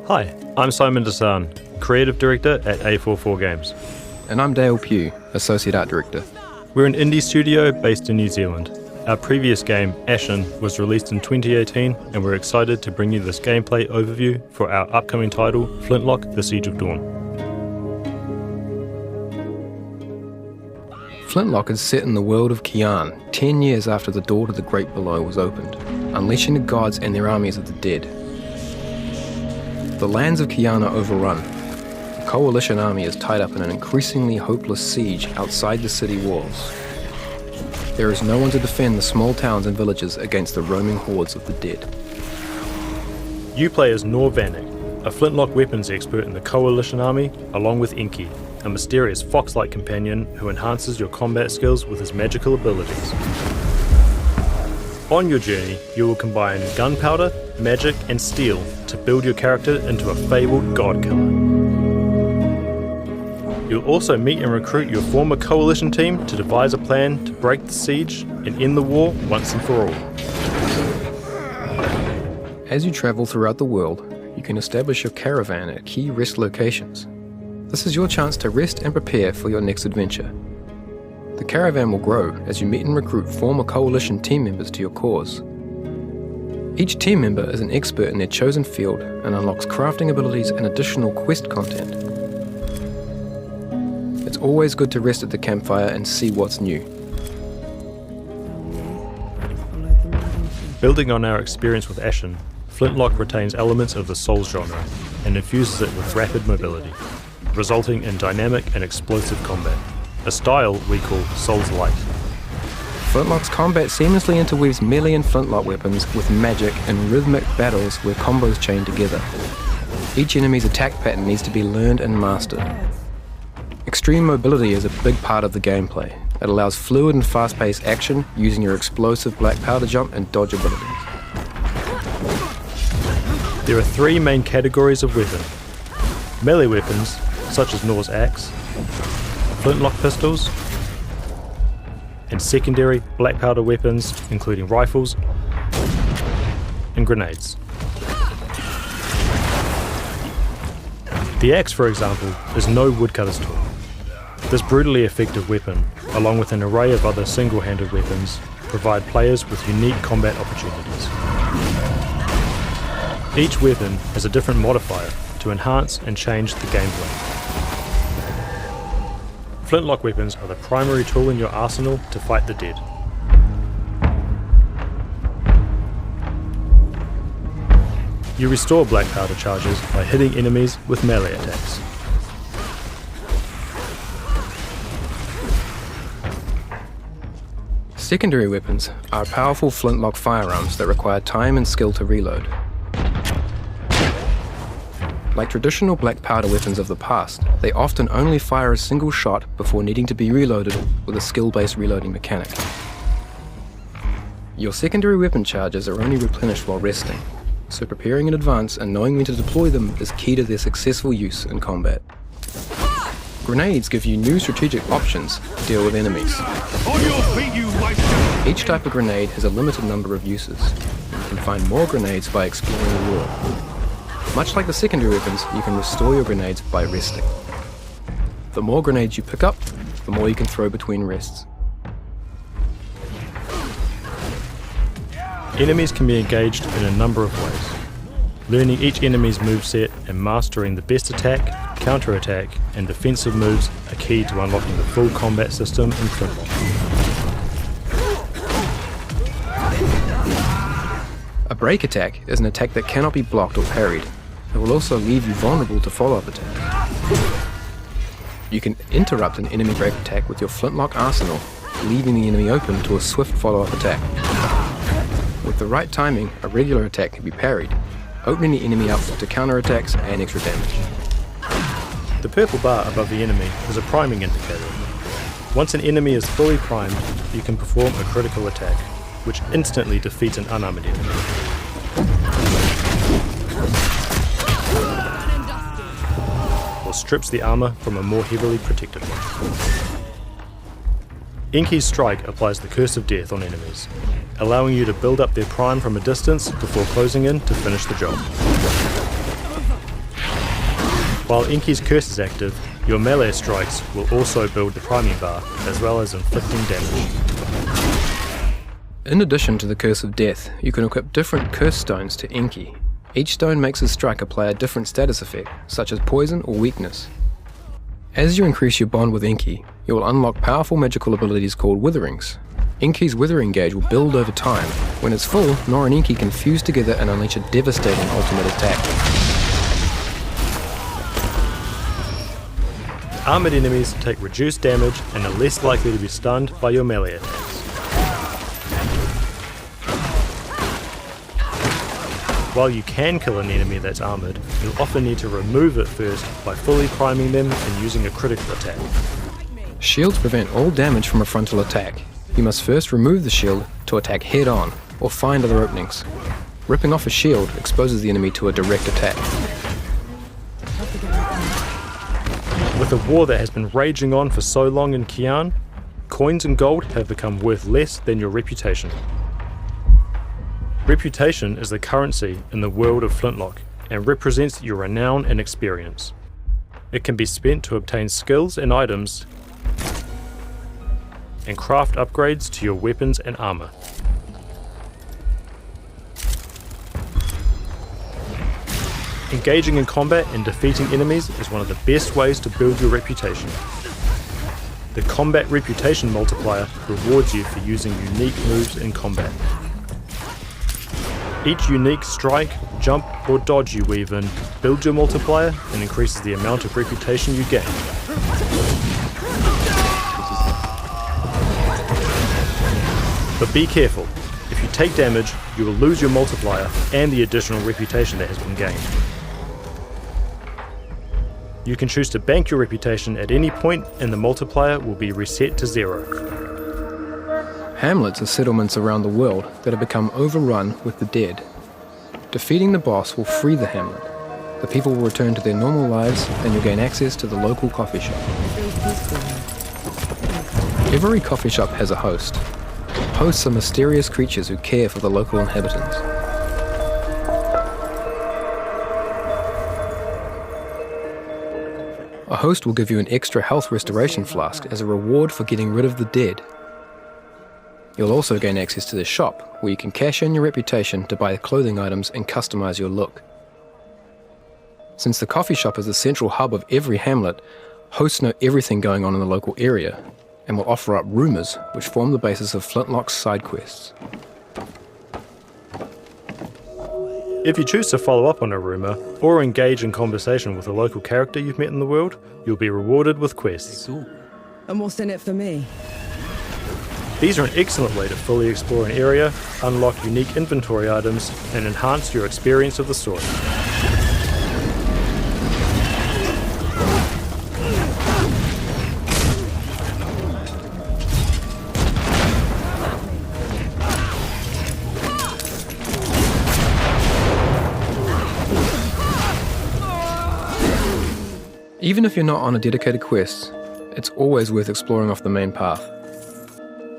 Hi, I'm Simon Desan, Creative Director at A44 Games. And I'm Dale Pugh, Associate Art Director. We're an indie studio based in New Zealand. Our previous game, Ashen, was released in 2018, and we're excited to bring you this gameplay overview for our upcoming title, Flintlock: The Siege of Dawn. Flintlock is set in the world of Kian, 10 years after the door to the Great Below was opened, unleashing the gods and their armies of the dead. The lands of Kian are overrun. The coalition army is tied up in an increasingly hopeless siege outside the city walls. There is no one to defend the small towns and villages against the roaming hordes of the dead. You play as Nor Vanek, a flintlock weapons expert in the coalition army, along with Inky, a mysterious fox-like companion who enhances your combat skills with his magical abilities. On your journey, you will combine gunpowder, magic, and steel to build your character into a fabled god killer. You'll also meet and recruit your former coalition team to devise a plan to break the siege and end the war once and for all. As you travel throughout the world, you can establish your caravan at key rest locations. This is your chance to rest and prepare for your next adventure. The caravan will grow as you meet and recruit former coalition team members to your cause. Each team member is an expert in their chosen field and unlocks crafting abilities and additional quest content. It's always good to rest at the campfire and see what's new. Building on our experience with Ashen, Flintlock retains elements of the Souls genre and infuses it with rapid mobility, resulting in dynamic and explosive combat, a style we call Souls Light. Flintlock's combat seamlessly interweaves melee and flintlock weapons with magic and rhythmic battles where combos chain together. Each enemy's attack pattern needs to be learned and mastered. Extreme mobility is a big part of the gameplay. It allows fluid and fast-paced action using your explosive black powder jump and dodge abilities. There are three main categories of weapon: melee weapons, such as Nor's axe, flintlock pistols, and secondary black powder weapons, including rifles and grenades. The axe, for example, is no woodcutter's tool. This brutally effective weapon, along with an array of other single-handed weapons, provide players with unique combat opportunities. Each weapon has a different modifier to enhance and change the gameplay. Flintlock weapons are the primary tool in your arsenal to fight the dead. You restore black powder charges by hitting enemies with melee attacks. Secondary weapons are powerful flintlock firearms that require time and skill to reload. Like traditional black powder weapons of the past, they often only fire a single shot before needing to be reloaded with a skill-based reloading mechanic. Your secondary weapon charges are only replenished while resting, so preparing in advance and knowing when to deploy them is key to their successful use in combat. Grenades give you new strategic options to deal with enemies. On your feet, you white devil! Each type of grenade has a limited number of uses. You can find more grenades by exploring the world. Much like the secondary weapons, you can restore your grenades by resting. The more grenades you pick up, the more you can throw between rests. Enemies can be engaged in a number of ways. Learning each enemy's moveset and mastering the best attack, counter-attack, and defensive moves are key to unlocking the full combat system in Flintlock. A break attack is an attack that cannot be blocked or parried. It will also leave you vulnerable to follow-up attacks. You can interrupt an enemy break attack with your flintlock arsenal, leaving the enemy open to a swift follow-up attack. With the right timing, a regular attack can be parried, opening the enemy up to counter-attacks and extra damage. The purple bar above the enemy is a priming indicator. Once an enemy is fully primed, you can perform a critical attack, which instantly defeats an unarmored enemy. Or strips the armor from a more heavily protected one. Inky's strike applies the Curse of Death on enemies, allowing you to build up their prime from a distance before closing in to finish the job. While Inky's curse is active, your melee strikes will also build the priming bar, as well as inflicting damage. In addition to the Curse of Death, you can equip different curse stones to Inky. Each stone makes his striker play a different status effect, such as poison or weakness. As you increase your bond with Inky, you will unlock powerful magical abilities called Witherings. Inky's Withering gauge will build over time. When it's full, Nor and Inky can fuse together and unleash a devastating ultimate attack. Armoured enemies take reduced damage and are less likely to be stunned by your melee attacks. While you can kill an enemy that's armoured, you'll often need to remove it first by fully priming them and using a critical attack. Shields prevent all damage from a frontal attack. You must first remove the shield to attack head-on, or find other openings. Ripping off a shield exposes the enemy to a direct attack. With a war that has been raging on for so long in Kian, coins and gold have become worth less than your reputation. Reputation is the currency in the world of Flintlock and represents your renown and experience. It can be spent to obtain skills and items and craft upgrades to your weapons and armor. Engaging in combat and defeating enemies is one of the best ways to build your reputation. The combat reputation multiplier rewards you for using unique moves in combat. Each unique strike, jump or dodge you weave in builds your multiplier and increases the amount of reputation you gain. But be careful, if you take damage, you will lose your multiplier and the additional reputation that has been gained. You can choose to bank your reputation at any point and the multiplier will be reset to 0. Hamlets are settlements around the world that have become overrun with the dead. Defeating the boss will free the hamlet. The people will return to their normal lives and you'll gain access to the local coffee shop. Every coffee shop has a host. Hosts are mysterious creatures who care for the local inhabitants. A host will give you an extra health restoration flask as a reward for getting rid of the dead. You'll also gain access to the shop, where you can cash in your reputation to buy clothing items and customize your look. Since the coffee shop is the central hub of every hamlet, hosts know everything going on in the local area, and will offer up rumours which form the basis of Flintlock's side quests. If you choose to follow up on a rumour, or engage in conversation with a local character you've met in the world, you'll be rewarded with quests. And what's in it for me? These are an excellent way to fully explore an area, unlock unique inventory items, and enhance your experience of the story. Even if you're not on a dedicated quest, it's always worth exploring off the main path,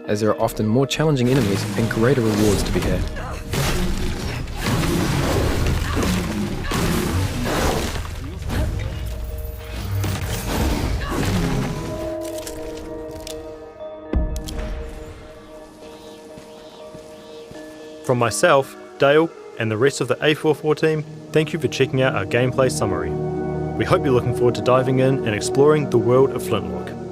as there are often more challenging enemies and greater rewards to be had. From myself, Dale, and the rest of the A44 team, thank you for checking out our gameplay summary. We hope you're looking forward to diving in and exploring the world of Flintlock.